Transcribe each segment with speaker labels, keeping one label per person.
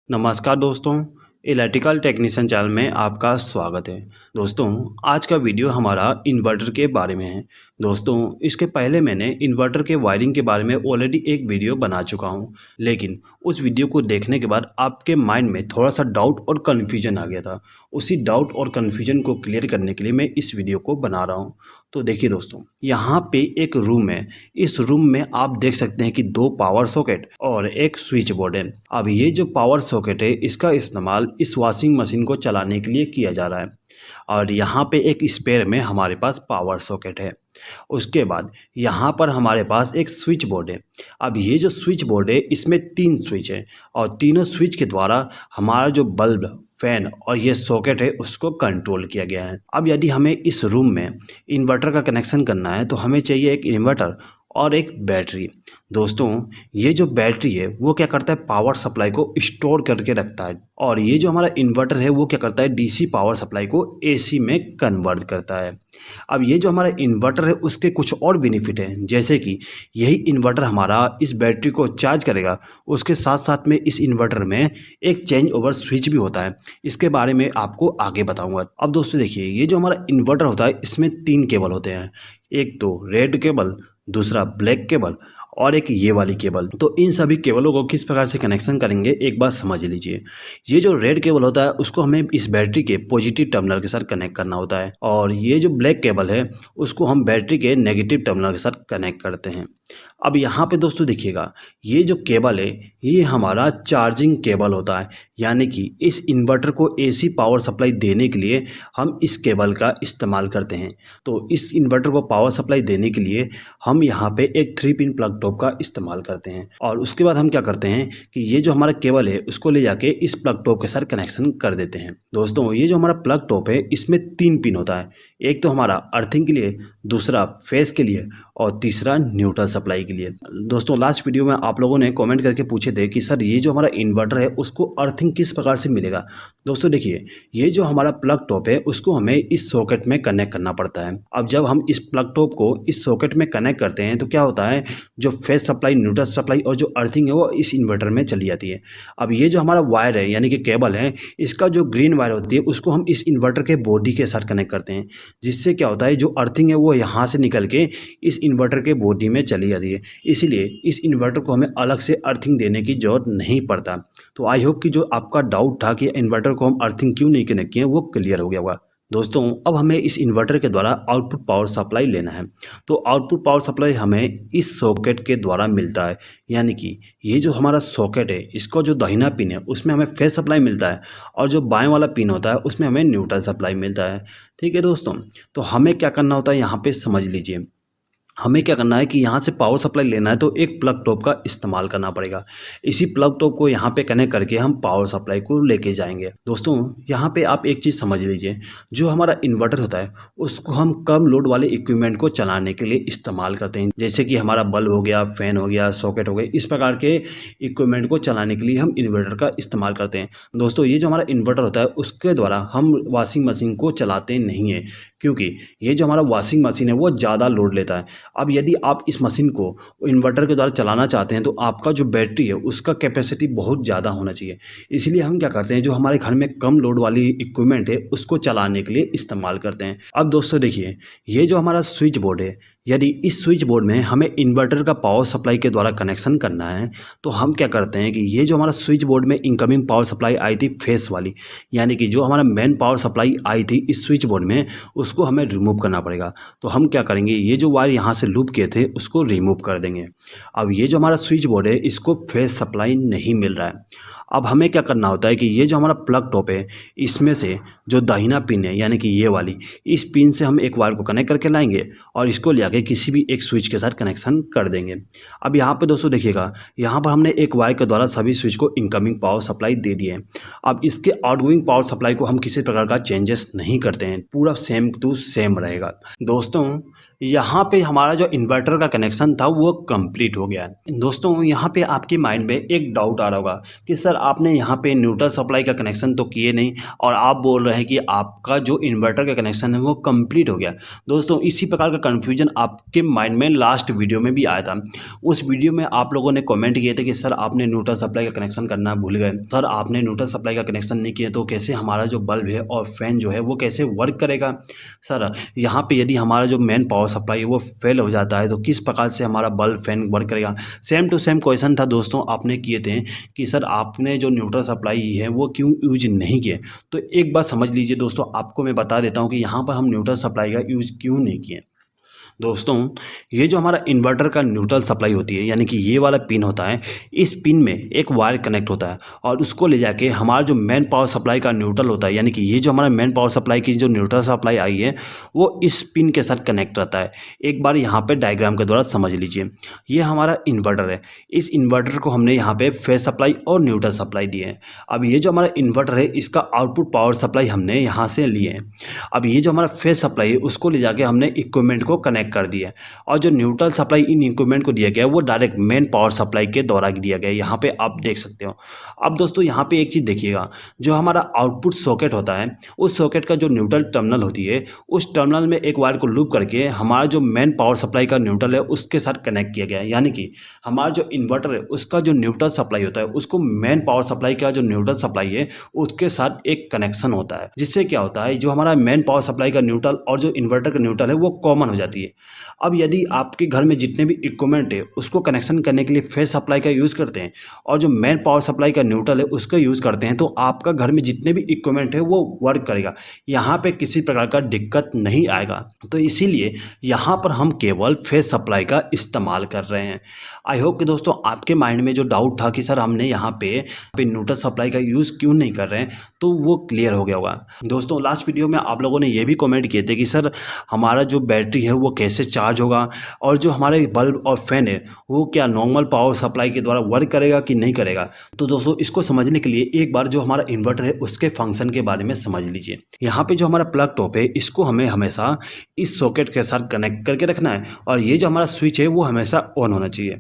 Speaker 1: नमस्कार दोस्तों, electrical technician channel में आपका स्वागत है। दोस्तों, आज का वीडियो हमारा इन्वर्टर के बारे में है। दोस्तों, इसके पहले मैंने इन्वर्टर के वायरिंग के बारे में ऑलरेडी एक वीडियो बना चुका हूं, लेकिन उस वीडियो को देखने के बाद आपके माइंड में थोड़ा सा डाउट और कन्फ्यूजन आ गया था। उसी डाउट और कन्फ्यूजन को क्लियर करने के लिए मैं इस वीडियो को बना रहा हूँ। तो देखिए दोस्तों, यहाँ पे एक रूम है। इस रूम में आप देख सकते हैं कि दो पावर सॉकेट और एक स्विच बोर्ड है। अब ये जो पावर सॉकेट है, इसका इस्तेमाल इस वॉशिंग मशीन को चलाने के लिए किया जा रहा है और यहाँ पे एक स्पेयर में हमारे पास पावर सॉकेट है। उसके बाद यहाँ पर हमारे पास एक स्विच बोर्ड है। अब ये जो स्विच बोर्ड है, इसमें 3 स्विच है और तीनों स्विच के द्वारा हमारा जो बल्ब, फैन और ये सॉकेट है उसको कंट्रोल किया गया है। अब यदि हमें इस रूम में इन्वर्टर का कनेक्शन करना है तो हमें चाहिए एक इन्वर्टर और एक बैटरी। दोस्तों, ये जो बैटरी है वो क्या करता है, पावर सप्लाई को स्टोर करके रखता है और ये जो हमारा इन्वर्टर है वो क्या करता है, डीसी पावर सप्लाई को एसी में कन्वर्ट करता है। अब ये जो हमारा इन्वर्टर है उसके कुछ और बेनिफिट हैं, जैसे कि यही इन्वर्टर हमारा इस बैटरी को चार्ज करेगा। उसके साथ साथ में इस इन्वर्टर में एक चेंज ओवर स्विच भी होता है। इसके बारे में आपको आगे बताऊंगा। अब दोस्तों देखिए, ये जो हमारा इन्वर्टर होता है इसमें 3 केबल होते हैं। एक तो रेड केबल, दूसरा ब्लैक केबल और एक ये वाली केबल। तो इन सभी केबलों को किस प्रकार से कनेक्शन करेंगे एक बात समझ लीजिए। ये जो रेड केबल होता है उसको हमें इस बैटरी के पॉजिटिव टर्मिनल के साथ कनेक्ट करना होता है और ये जो ब्लैक केबल है उसको हम बैटरी के नेगेटिव टर्मिनल के साथ कनेक्ट करते हैं। अब यहाँ पे दोस्तों देखिएगा, ये जो केबल है ये हमारा चार्जिंग केबल होता है, यानी कि इस इन्वर्टर को एसी पावर सप्लाई देने के लिए हम इस केबल का इस्तेमाल करते हैं। तो इस इन्वर्टर को पावर सप्लाई देने के लिए हम यहाँ पे एक 3 पिन प्लग टॉप का इस्तेमाल करते हैं और उसके बाद हम क्या करते हैं कि ये जो हमारा केबल है उसको ले जाके इस प्लग टॉप के साथ कनेक्शन कर देते हैं। दोस्तों, ये जो हमारा प्लग टॉप है इसमें 3 पिन होता है। एक तो हमारा अर्थिंग के लिए, दूसरा फेस के लिए और तीसरा न्यूट्रल सप्लाई के लिए। दोस्तों, लास्ट वीडियो में आप लोगों ने कमेंट करके पूछे थे कि सर ये जो हमारा इन्वर्टर है उसको अर्थिंग किस प्रकार से मिलेगा। दोस्तों देखिए, ये जो हमारा प्लग टॉप है उसको हमें इस सॉकेट में कनेक्ट करना पड़ता है। अब जब हम इस प्लग टॉप को इस सॉकेट में कनेक्ट करते हैं तो क्या होता है, जो फेस सप्लाई, न्यूट्रल सप्लाई और जो अर्थिंग है वो इस इन्वर्टर में चली जाती है। अब ये जो हमारा वायर है यानी कि केबल है, इसका जो ग्रीन वायर होती है उसको हम इस इन्वर्टर के बॉडी के साथ कनेक्ट करते हैं, जिससे क्या होता है, जो अर्थिंग है वो यहाँ से निकल के इस इन्वर्टर के बॉडी में चली जाती है। इसीलिए इस इन्वर्टर को हमें अलग से अर्थिंग देने की ज़रूरत नहीं पड़ता। तो आई होप कि जो आपका डाउट था कि इन्वर्टर को हम अर्थिंग क्यों नहीं कनेक्ट किए वो क्लियर हो गया होगा। दोस्तों, अब हमें इस इन्वर्टर के द्वारा आउटपुट पावर सप्लाई लेना है। तो आउटपुट पावर सप्लाई हमें इस सॉकेट के द्वारा मिलता है, यानी कि ये जो हमारा सॉकेट है इसका जो दाहिना पिन है उसमें हमें फेस सप्लाई मिलता है और जो बाएं वाला पिन होता है उसमें हमें न्यूट्रल सप्लाई मिलता है। ठीक है दोस्तों, तो हमें क्या करना होता है यहाँ पे समझ लीजिए। हमें क्या करना है कि यहाँ से पावर सप्लाई लेना है तो एक प्लग टॉप का इस्तेमाल करना पड़ेगा। इसी प्लग टॉप को यहाँ पे कनेक्ट करके हम पावर सप्लाई को लेके जाएंगे। दोस्तों, यहाँ पे आप एक चीज़ समझ लीजिए, जो हमारा इन्वर्टर होता है उसको हम कम लोड वाले इक्विपमेंट को चलाने के लिए इस्तेमाल करते हैं, जैसे कि हमारा बल्ब हो गया, फैन हो गया, सॉकेट हो गया। इस प्रकार के इक्विपमेंट को चलाने के लिए हम इन्वर्टर का इस्तेमाल करते हैं। दोस्तों, ये जो हमारा इन्वर्टर होता है उसके द्वारा हम वॉशिंग मशीन को चलाते नहीं हैं, क्योंकि ये जो हमारा वॉशिंग मशीन है वो ज़्यादा लोड लेता है। अब यदि आप इस मशीन को इन्वर्टर के द्वारा चलाना चाहते हैं तो आपका जो बैटरी है उसका कैपेसिटी बहुत ज़्यादा होना चाहिए। इसलिए हम क्या करते हैं, जो हमारे घर में कम लोड वाली इक्विपमेंट है उसको चलाने के लिए इस्तेमाल करते हैं। अब दोस्तों देखिए, ये जो हमारा स्विच बोर्ड है, यदि इस स्विच बोर्ड में हमें इन्वर्टर का पावर सप्लाई के द्वारा कनेक्शन करना है तो हम क्या करते हैं कि ये जो हमारा स्विच बोर्ड में इनकमिंग पावर सप्लाई आई थी फेस वाली, यानी कि जो हमारा मेन पावर सप्लाई आई थी इस स्विच बोर्ड में, उसको हमें रिमूव करना पड़ेगा। तो हम क्या करेंगे, ये जो वायर यहाँ से लूप किए थे उसको रिमूव कर देंगे। अब ये जो हमारा स्विच बोर्ड है इसको फेस सप्लाई नहीं मिल रहा है। अब हमें क्या करना होता है कि ये जो हमारा प्लग टॉप है इसमें से जो दाहिना पिन है यानी कि ये वाली, इस पिन से हम एक वायर को कनेक्ट करके लाएंगे और इसको ले आके किसी भी एक स्विच के साथ कनेक्शन कर देंगे। अब यहाँ पे दोस्तों देखिएगा, यहाँ पर हमने एक वायर के द्वारा सभी स्विच को इनकमिंग पावर सप्लाई दे दिए है। अब इसके आउटगोइंग पावर सप्लाई को हम किसी प्रकार का चेंजेस नहीं करते हैं, पूरा सेम टू सेम रहेगा। दोस्तों, यहाँ पे हमारा जो इन्वर्टर का कनेक्शन था वो कंप्लीट हो गया है। दोस्तों, यहाँ पे आपके माइंड में एक डाउट आ रहा होगा कि सर आपने यहाँ पे न्यूट्रल सप्लाई का कनेक्शन तो किए नहीं और आप बोल रहे हैं कि आपका जो इन्वर्टर का कनेक्शन है वो कंप्लीट हो गया। दोस्तों इसी प्रकार का कन्फ्यूजन आपके माइंड में लास्ट वीडियो में भी आया था। उस वीडियो में आप लोगों ने कमेंट किए थे कि सर आपने न्यूट्रल सप्लाई का कनेक्शन करना भूल गए, सर आपने न्यूट्रल सप्लाई का कनेक्शन नहीं किया तो कैसे हमारा जो बल्ब है और फैन जो है वो कैसे वर्क करेगा। सर यहाँ पे यदि हमारा जो मेन पावर सप्लाई है वो फेल हो जाता है तो किस प्रकार से हमारा बल्ब फैन वर्क करेगा। सेम टू सेम क्वेश्चन था दोस्तों, आपने किए थे कि सर आपने जो न्यूट्रल सप्लाई है वो क्यों यूज नहीं किए। तो एक बात समझ लीजिए दोस्तों, आपको मैं बता देता हूँ कि यहाँ पर हम न्यूट्रल सप्लाई का यूज क्यों नहीं किए। दोस्तों ये जो हमारा इन्वर्टर का न्यूट्रल सप्लाई होती है यानी कि ये वाला पिन होता है, इस पिन में एक वायर कनेक्ट होता है और उसको ले जाके हमारा जो मेन पावर सप्लाई का न्यूट्रल होता है यानी कि ये जो हमारा मेन पावर सप्लाई की जो न्यूट्रल सप्लाई आई है वो इस पिन के साथ कनेक्ट रहता है। एक बार यहाँ पे डायग्राम के द्वारा समझ लीजिए, ये हमारा इन्वर्टर है, इस इन्वर्टर को हमने यहाँ पे फेज सप्लाई और न्यूट्रल सप्लाई दिए हैं। अब ये जो हमारा इन्वर्टर है इसका आउटपुट पावर सप्लाई हमने यहाँ से लिए हैं। अब ये जो हमारा फेज सप्लाई है उसको ले जाके हमने इक्विपमेंट को कनेक्ट कर दिया और जो न्यूट्रल सप्लाई इन इक्विपमेंट को दिया गया है वो डायरेक्ट मेन पावर सप्लाई के द्वारा दिया गया है। यहाँ पे आप देख सकते हो। अब दोस्तों यहाँ पे एक चीज़ देखिएगा, जो हमारा आउटपुट सॉकेट होता है उस सॉकेट का जो न्यूट्रल टर्मिनल होती है उस टर्मिनल में एक वायर को लूप करके हमारा जो मेन पावर सप्लाई का न्यूट्रल है उसके साथ कनेक्ट किया गया है। यानी कि हमारा जो इन्वर्टर है उसका जो न्यूट्रल सप्लाई होता है उसको मेन पावर सप्लाई का जो न्यूट्रल सप्लाई है उसके साथ एक कनेक्शन होता है, जिससे क्या होता है जो हमारा मेन पावर सप्लाई का न्यूट्रल और जो इन्वर्टर का न्यूट्रल है वो कॉमन हो जाती है। अब यदि आपके घर में जितने भी इक्विपमेंट है उसको कनेक्शन करने के लिए फेज सप्लाई का यूज़ करते हैं और जो मेन पावर सप्लाई का न्यूट्रल है उसका यूज़ करते हैं तो आपका घर में जितने भी इक्विपमेंट है वो वर्क करेगा, यहाँ पे किसी प्रकार का दिक्कत नहीं आएगा। तो इसीलिए यहाँ पर हम केवल फेज सप्लाई का इस्तेमाल कर रहे हैं। आई होप कि दोस्तों आपके माइंड में जो डाउट था कि सर हमने यहाँ पे न्यूट्रल सप्लाई का यूज़ क्यों नहीं कर रहे हैं तो वो क्लियर हो गया होगा। दोस्तों लास्ट वीडियो में आप लोगों ने ये भी कमेंट किए थे कि सर हमारा जो बैटरी है वो कैसे चार्ज होगा और जो हमारे बल्ब और फैन है वो क्या नॉर्मल पावर सप्लाई के द्वारा वर्क करेगा कि नहीं करेगा। तो दोस्तों इसको समझने के लिए एक बार जो हमारा इन्वर्टर है उसके फंक्शन के बारे में समझ लीजिए। यहाँ पे जो हमारा प्लग टॉप है इसको हमें हमेशा इस सॉकेट के साथ कनेक्ट करके रखना है और ये जो हमारा स्विच है वो हमेशा ऑन होना चाहिए।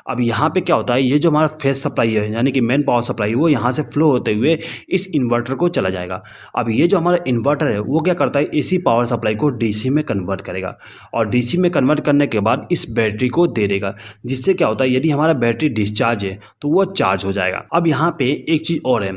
Speaker 1: अब यहाँ पे क्या होता है, ये जो हमारा फेज सप्लाई है यानी कि मेन पावर सप्लाई वो यहाँ से फ्लो होते हुए इस इन्वर्टर को चला जाएगा। अब ये जो हमारा इन्वर्टर है वो क्या करता है, एसी पावर सप्लाई को डीसी में कन्वर्ट करेगा और डीसी में कन्वर्ट करने के बाद इस बैटरी को दे देगा, जिससे क्या होता है यदि हमारा बैटरी डिस्चार्ज है तो वो चार्ज हो जाएगा। अब यहाँ पे एक चीज़ और है,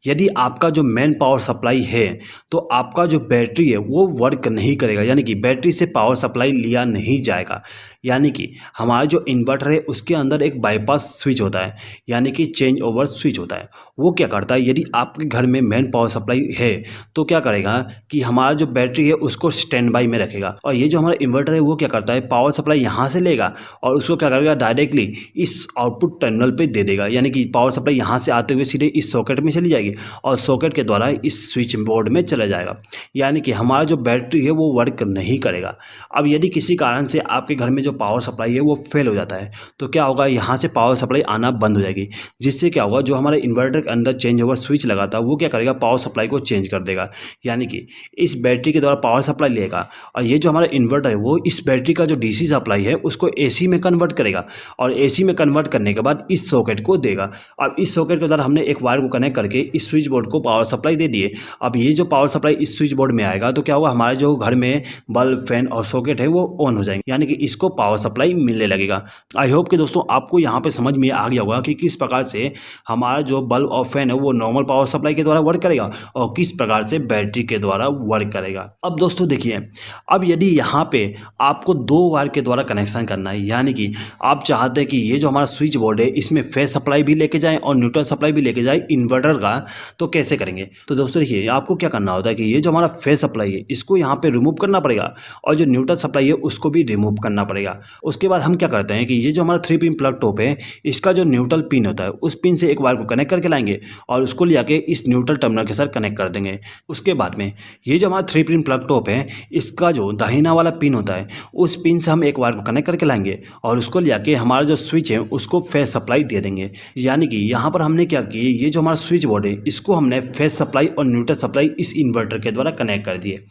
Speaker 1: यदि आपका जो मेन पावर सप्लाई है तो आपका जो बैटरी है वो वर्क नहीं करेगा, यानी कि बैटरी से पावर सप्लाई लिया नहीं जाएगा। यानी कि हमारा जो इन्वर्टर है उसके अंदर एक बाईपास स्विच होता है यानी कि चेंज ओवर स्विच होता है। वो क्या करता है, यदि आपके घर में मेन पावर सप्लाई है तो क्या करेगा कि हमारा जो बैटरी है उसको स्टैंड बाई में रखेगा और ये जो हमारा इन्वर्टर है वो क्या करता है पावर सप्लाई यहाँ से लेगा और उसको क्या करेगा डायरेक्टली इस आउटपुट टर्मिनल पे दे देगा। यानी कि पावर सप्लाई यहाँ से आते हुए सीधे इस सॉकेट में चली जाएगी और सॉकेट के द्वारा इस स्विच बोर्ड में चला जाएगा, यानी कि हमारा जो बैटरी है वो वर्क नहीं करेगा। अब यदि किसी कारण से आपके घर में जो पावर सप्लाई है वो फेल हो जाता है तो क्या होगा, यहाँ से पावर सप्लाई आना बंद हो जाएगी, जिससे क्या होगा जो हमारे इन्वर्टर के अंदर चेंज ओवर स्विच लगा था वो क्या करेगा पावर सप्लाई को चेंज कर देगा। यानी कि इस बैटरी के द्वारा पावर सप्लाई लेगा और ये जो हमारा इन्वर्टर है वो इस बैटरी का जो डीसी सप्लाई है उसको एसी में कन्वर्ट करेगा और एसी में कन्वर्ट करने के बाद इस सॉकेट को देगा। अब इस सॉकेट के द्वारा हमने एक वायर को कनेक्ट करके इस स्विच बोर्ड को पावर सप्लाई दे दिए। अब ये जो पावर सप्लाई इस स्विच बोर्ड में आएगा तो क्या होगा, हमारे जो घर में बल्ब फैन और सॉकेट है वो ऑन हो जाएंगे, यानी कि इसको पावर सप्लाई मिलने लगेगा। आई होप कि दोस्तों आपको यहाँ पे समझ में आ गया होगा कि किस प्रकार से हमारा जो बल्ब और फैन है वो नॉर्मल पावर सप्लाई के द्वारा वर्क करेगा और किस प्रकार से बैटरी के द्वारा वर्क करेगा। अब दोस्तों देखिए, अब यदि यहाँ पे आपको दो वायर के द्वारा कनेक्शन करना है, यानी कि आप चाहते हैं कि ये जो हमारा स्विच बोर्ड है इसमें फेज सप्लाई भी लेके जाएं और न्यूट्रल सप्लाई भी लेके जाए इन्वर्टर का, तो कैसे करेंगे। तो दोस्तों देखिए आपको क्या करना होता है कि ये जो हमारा फेज सप्लाई है इसको यहाँ पे रिमूव करना पड़ेगा और जो न्यूट्रल सप्लाई है उसको भी रिमूव करना पड़ेगा। उसके बाद हम क्या करते हैं कि ये जो हमारा 3 पिन प्लग टॉप है इसका जो न्यूट्रल पिन होता है उस पिन से एक वायर को कनेक्ट करके लाएंगे और उसको ले आके इस न्यूट्रल टर्मिनल के साथ कनेक्ट कर देंगे। उसके बाद में ये जो हमारा 3 पिन प्लग टॉप है इसका जो दाहिना वाला पिन होता है उस पिन से हम एक वायर को कनेक्ट करके लाएंगे और उसको ले आके हमारा जो स्विच है उसको फेज सप्लाई दे देंगे। यानी कि यहाँ पर हमने क्या किया, ये जो हमारा स्विच बोर्ड है इसको हमने फेज सप्लाई और न्यूट्रल सप्लाई इस इन्वर्टर के द्वारा कनेक्ट कर दिए।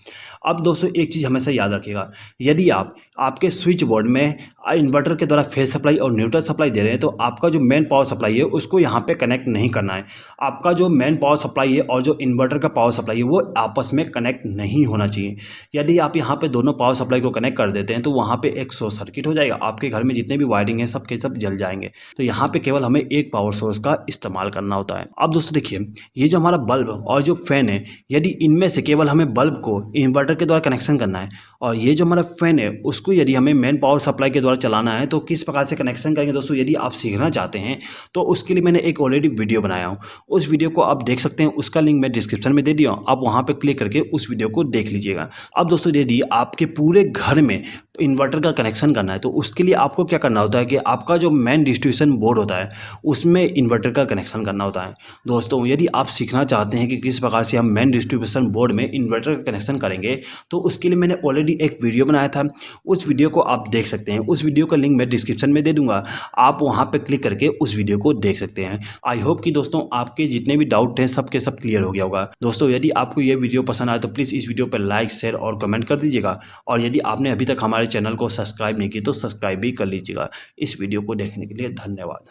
Speaker 1: अब दोस्तों एक चीज़ हमेशा याद रखिएगा, यदि आपके स्विच बोर्ड में इन्वर्टर के द्वारा फेज सप्लाई और न्यूट्रल सप्लाई दे रहे हैं, तो आपका जो मेन पावर सप्लाई है उसको यहाँ पे कनेक्ट नहीं करना है। आपका जो मेन पावर सप्लाई है और जो इन्वर्टर का पावर सप्लाई है वो आपस में कनेक्ट नहीं होना चाहिए। यदि आप यहाँ पे दोनों पावर सप्लाई को कनेक्ट कर देते हैं तो वहाँ पे एक शॉर्ट सर्किट हो जाएगा, आपके घर में जितने भी वायरिंग है सब के सब जल जाएंगे। तो यहाँ पे केवल हमें एक पावर सोर्स का इस्तेमाल करना होता है। अब दोस्तों देखिए, ये जो हमारा बल्ब और जो फैन है, यदि इनमें से केवल हमें बल्ब को इन्वर्टर के द्वारा कनेक्शन करना है और ये जो हमारा फैन है उसको यदि हमें मेन पावर सप्लाई के द्वारा चलाना है, तो किस प्रकार से कनेक्शन करेंगे दोस्तों, यदि आप सीखना चाहते हैं तो उसके लिए मैंने एक ऑलरेडी वीडियो बनाया हूँ। उस वीडियो को आप देख सकते हैं, उसका लिंक मैं डिस्क्रिप्शन में दे दिया हूँ, आप वहाँ पर क्लिक करके उस वीडियो को देख लीजिएगा। अब दोस्तों यदि आपके पूरे घर में इन्वर्टर का कनेक्शन करना है तो उसके लिए आपको क्या करना होता है कि आपका जो मेन डिस्ट्रीब्यूशन बोर्ड होता है उसमें इन्वर्टर का कनेक्शन करना होता है। दोस्तों यदि आप सीखना चाहते हैं कि किस प्रकार से हम मेन डिस्ट्रीब्यूशन बोर्ड में इन्वर्टर का कनेक्शन करेंगे तो उसके लिए मैंने ऑलरेडी एक वीडियो बनाया था, उस वीडियो को आप देख सकते हैं। उस वीडियो का लिंक मैं डिस्क्रिप्शन में दे दूंगा, आप वहाँ पर क्लिक करके उस वीडियो को देख सकते हैं। आई होप कि दोस्तों आपके जितने भी डाउट हैं सब के सब क्लियर हो गया होगा। दोस्तों यदि आपको ये वीडियो पसंद आए तो प्लीज़ इस वीडियो पर लाइक शेयर और कमेंट कर दीजिएगा, और यदि आपने अभी तक हमारे चैनल को सब्सक्राइब नहीं की तो सब्सक्राइब भी कर लीजिएगा। इस वीडियो को देखने के लिए धन्यवाद।